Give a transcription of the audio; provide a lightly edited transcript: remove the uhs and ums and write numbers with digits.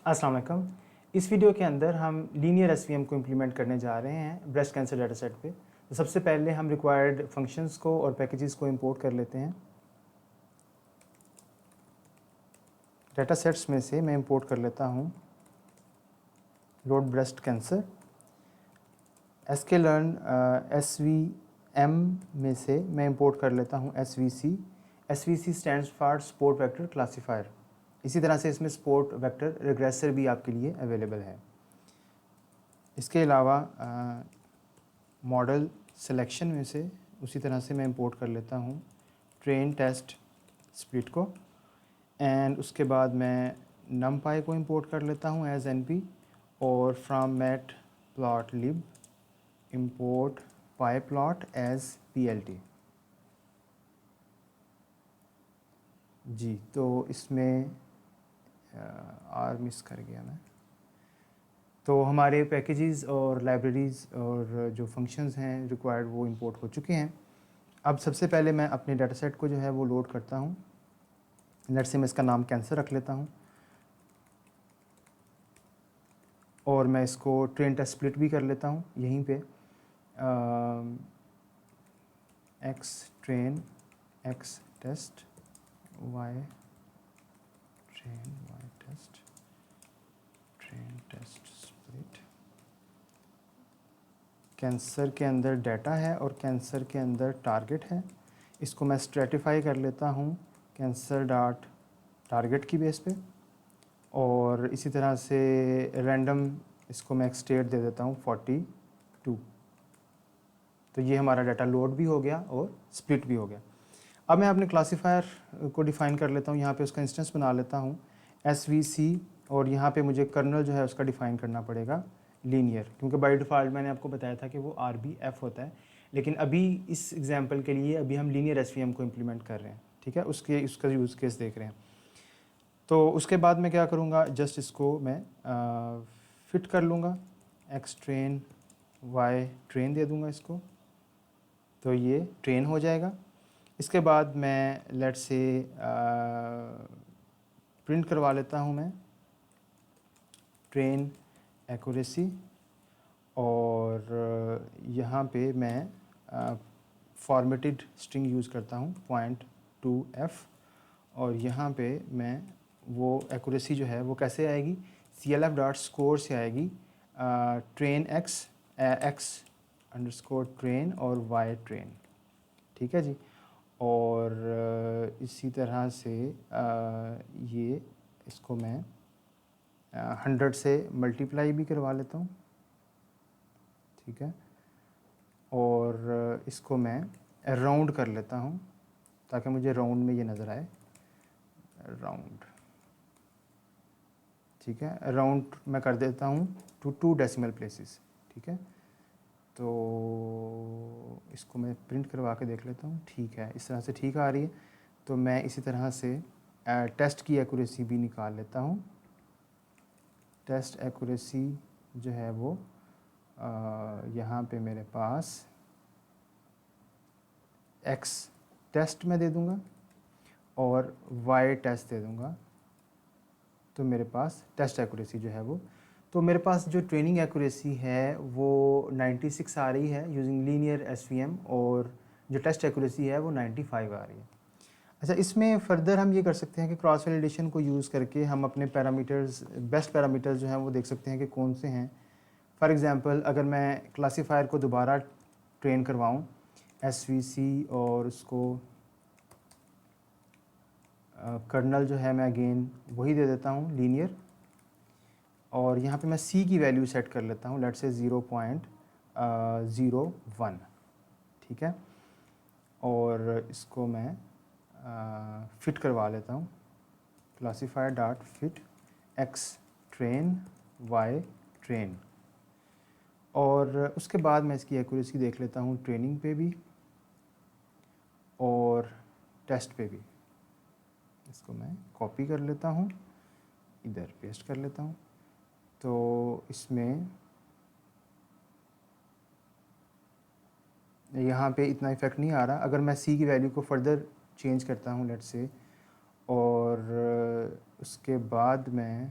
अस्सलाम वालेकुम। इस वीडियो के अंदर हम लीनियर एसवीएम को इम्प्लीमेंट करने जा रहे हैं ब्रेस्ट कैंसर डाटा सेट पे। तो सबसे पहले हम रिक्वायर्ड फंक्शंस को और पैकेजेस को इंपोर्ट कर लेते हैं। डाटा सेट्स में से मैं इंपोर्ट कर लेता हूँ load breast cancer. sklearn SVM में से मैं इंपोर्ट कर लेता हूँ SVC। SVC stands for support vector classifier. इसी तरह से इसमें सपोर्ट वेक्टर रिग्रेसर भी आपके लिए अवेलेबल है। इसके अलावा मॉडल सिलेक्शन में से उसी तरह से मैं इंपोर्ट कर लेता हूँ ट्रेन टेस्ट स्प्लिट को, एंड उसके बाद मैं numpy को इंपोर्ट कर लेता हूँ एज np, और from matplotlib import pyplot as plt। जी, तो इसमें आर मिस कर गया मैं। तो हमारे पैकेजेस और लाइब्रेरीज़ और जो फंक्शंस हैं रिक्वायर्ड वो इंपोर्ट हो चुके हैं। अब सबसे पहले मैं अपने डाटा सेट को जो है वो लोड करता हूँ। लेट्स से मैं इसका नाम कैंसर रख लेता हूँ, और मैं इसको ट्रेन टेस्ट स्प्लिट भी कर लेता हूँ यहीं पे। X train x test y train y test train test split. Cancer के अंदर डाटा है और कैंसर के अंदर टारगेट है। इसको मैं स्ट्रेटिफाई कर लेता हूँ कैंसर डॉट टारगेट की बेस पे, और इसी तरह से रैंडम इसको मैं एक स्टेट दे देता हूँ 42। तो ये हमारा डाटा लोड भी हो गया और स्प्लिट भी हो गया। अब मैं अपने क्लासीफायर को डिफ़ाइन कर लेता हूँ। यहाँ पे उसका इंस्टेंस बना लेता हूँ SVC, और यहाँ पे मुझे कर्नल जो है उसका डिफ़ाइन करना पड़ेगा लीनियर, क्योंकि बाय डिफ़ॉल्ट मैंने आपको बताया था कि वो RBF होता है। लेकिन अभी इस एग्जांपल के लिए अभी हम लीनियर SVM को इम्प्लीमेंट कर रहे हैं, ठीक है। उसका यूज़ केस देख रहे हैं। तो उसके बाद मैं क्या करूँगा, जस्ट इसको मैं फिट कर लूँगा, एक्स ट्रेन वाई ट्रेन दे दूँगा इसको, तो ये ट्रेन हो जाएगा। इसके बाद मैं लेट से प्रिंट करवा लेता हूँ मैं ट्रेन एक्यूरेसी, और यहाँ पे मैं फॉर्मेटेड स्ट्रिंग यूज़ करता हूँ 0.2f, और यहाँ पे मैं वो एक्यूरेसी जो है वो कैसे आएगी, CLF डॉट स्कोर से आएगी ट्रेन एक्स अंडरस्कोर ट्रेन और वाई ट्रेन, ठीक है जी। और इसी तरह से ये इसको मैं 100 से मल्टीप्लाई भी करवा लेता हूँ, ठीक है। और इसको मैं राउंड कर लेता हूँ ताकि मुझे राउंड में ये नज़र आए, राउंड, ठीक है। राउंड मैं कर देता हूँ टू 2 डेसिमल प्लेसेस, ठीक है। तो इसको मैं प्रिंट करवा के देख लेता हूँ, ठीक है, इस तरह से ठीक आ रही है। तो मैं इसी तरह से टेस्ट की एक्यूरेसी भी निकाल लेता हूँ। टेस्ट एक्यूरेसी जो है वो यहाँ पे मेरे पास एक्स टेस्ट में दे दूँगा और वाई टेस्ट दे दूँगा, तो मेरे पास टेस्ट एक्यूरेसी जो है वो, तो मेरे पास जो ट्रेनिंग एक्यूरेसी है वो 96 आ रही है यूजिंग लीनियर SVM, और जो टेस्ट एक्यूरेसी है वो 95 आ रही है। अच्छा, इसमें फर्दर हम ये कर सकते हैं कि क्रॉस वैलिडेशन को यूज़ करके हम अपने पैरामीटर्स, बेस्ट पैरामीटर्स जो हैं वो देख सकते हैं कि कौन से हैं। फॉर एग्ज़ाम्पल, अगर मैं क्लासीफायर को दोबारा ट्रेन करवाऊँ SVC, और उसको कर्नल जो है मैं अगेन वही दे देता हूँ लीनियर, और यहाँ पे मैं C की वैल्यू सेट कर लेता हूँ, लेट्स से 0.01, ठीक है। और इसको मैं फिट करवा लेता हूँ classifier dot fit x train y train, और उसके बाद मैं इसकी एक्यूरेसी देख लेता हूँ ट्रेनिंग पे भी और टेस्ट पे भी। इसको मैं कॉपी कर लेता हूँ, इधर पेस्ट कर लेता हूँ। तो इसमें यहाँ पे इतना इफेक्ट नहीं आ रहा। अगर मैं C की वैल्यू को फर्दर चेंज करता हूँ लेट्स से, और उसके बाद मैं